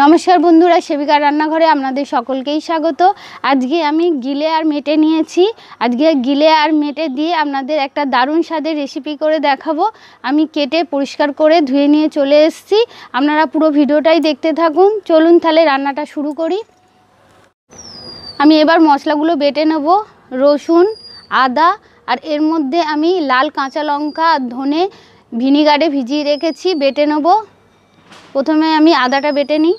নমস্কার বন্ধুরা, সেবিকা রান্নাঘরে আপনাদের সকলকেই স্বাগত। আজকে আমি গিলে আর মেটে নিয়েছি। আজকে গিলে আর মেটে দিয়ে আপনাদের একটা দারুণ স্বাদের রেসিপি করে দেখাবো। আমি কেটে পরিষ্কার করে ধুয়ে নিয়ে চলে এসেছি। আপনারা পুরো ভিডিওটাই দেখতে থাকুন। চলুন তাহলে রান্নাটা শুরু করি। আমি এবার মশলাগুলো বেটে নেব। রসুন, আদা আর এর মধ্যে আমি লাল কাঁচা লঙ্কা আর ধনে ভিনিগারে ভিজিয়ে রেখেছি, বেটে নেব। প্রথমে আমি আদাটা বেটে নিই।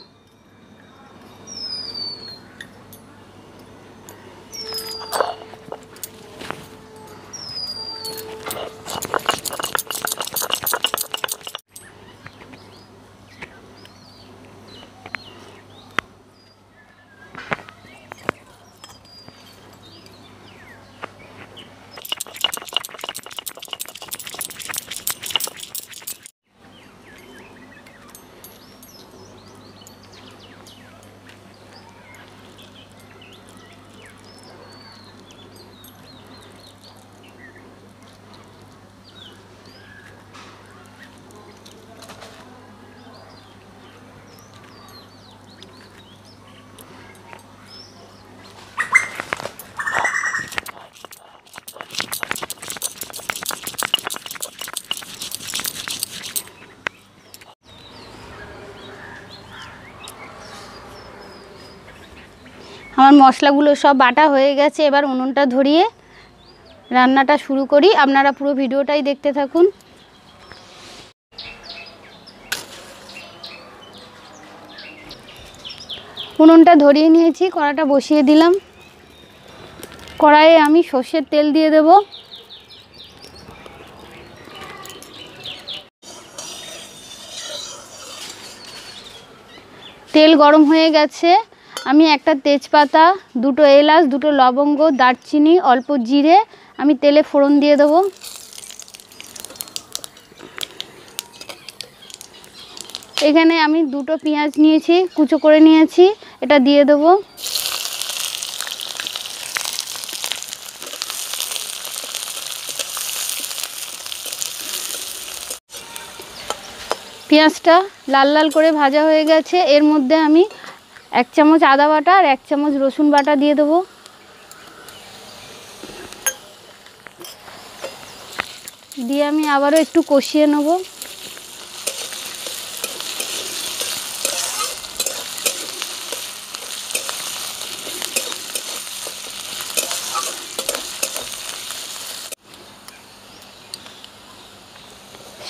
আমার মশলাগুলো সব বাটা হয়ে গেছে। এবার উনুনটা ধরিয়ে রান্নাটা শুরু করি। আপনারা পুরো ভিডিওটাই দেখতে থাকুন। উনুনটা ধরিয়ে নিয়েছি, কড়াটা বসিয়ে দিলাম। কড়াইয়ে আমি সর্ষের তেল দিয়ে দেব। তেল গরম হয়ে গেছে। আমি একটা তেজপাতা, দুটো এলাচ, দুটো লবঙ্গ, দারচিনি, অল্প জিরে আমি তেলে ফোড়ন দিয়ে দেব। এখানে আমি দুটো পেঁয়াজ নিয়েছি, কুচো করে নিয়েছি, এটা দিয়ে দেব। পেঁয়াজটা লাল লাল করে ভাজা হয়ে গেছে। এর মধ্যে আমি 1 চামচ আদা বাটা আর 1 চামচ রসুন বাটা দিয়ে দেবো। দিয়ে আমি আবারও একটু কষিয়ে নেব।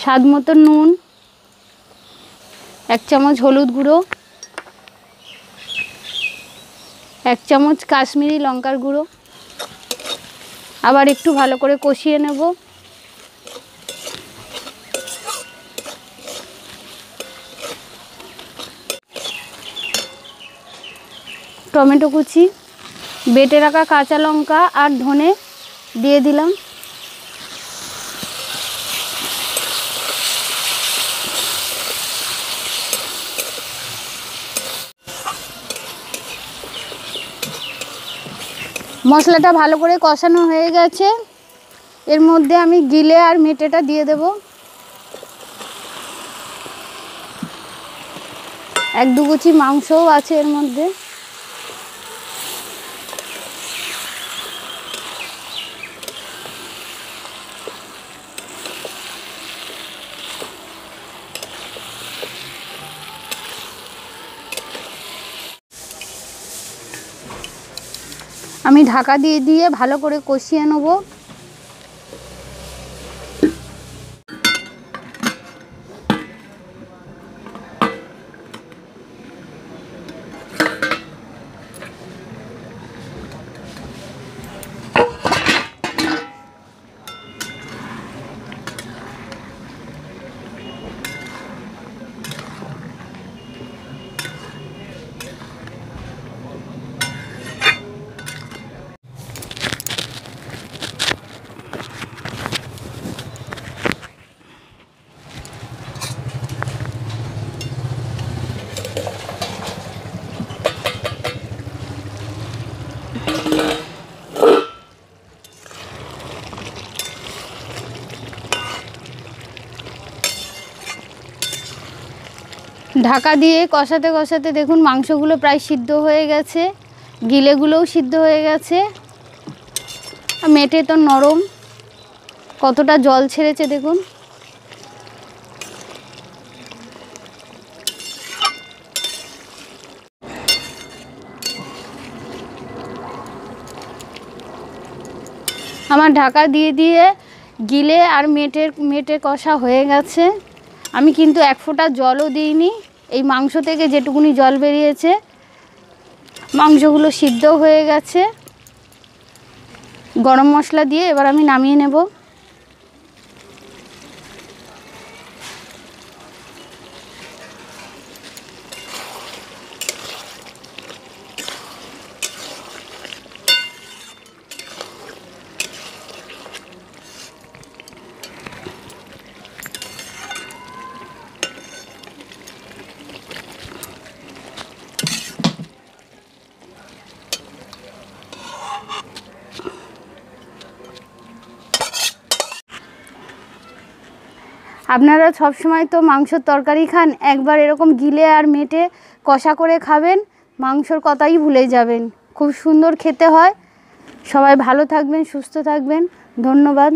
স্বাদ মতো নুন, 1 চামচ হলুদ গুঁড়ো, 1 চামচ কাশ্মীরি লঙ্কার গুঁড়ো, আবার একটু ভালো করে কষিয়ে নেব। টমেটো কুচি, বেটে রাখা কাঁচা লঙ্কা আর ধনে দিয়ে দিলাম। মশলাটা ভালো করে কষানো হয়ে গেছে। এর মধ্যে আমি গিলে আর মেটেটা দিয়ে দেব। 1-2 কুচি মাংসও আছে এর মধ্যে। আমি ঢাকা দিয়ে দিয়ে ভালো করে কষিয়ে নেব। ঢাকা দিয়ে কষাতে কষাতে দেখুন মাংসগুলো প্রায় সিদ্ধ হয়ে গেছে, গিলেগুলোও সিদ্ধ হয়ে গেছে। মেটে তো নরম, কতটা জল ছেড়েছে দেখুন। আমার ঢাকা দিয়ে দিয়ে গিলে আর মেটে কষা হয়ে গেছে। আমি কিন্তু এক ফোঁটা জলও দিইনি, এই মাংস থেকে যেটুকুনি জল বেরিয়েছে। মাংসগুলো সিদ্ধ হয়ে গেছে। গরম মশলা দিয়ে এবার আমি নামিয়ে নেব। আপনারা সব সময় তো মাংসর তরকারি খান, একবার এরকম গিলে আর মেটে কষা করে খাবেন, মাংসর কথাই ভুলে যাবেন। খুব সুন্দর খেতে হয়। সবাই ভালো থাকবেন, সুস্থ থাকবেন। ধন্যবাদ।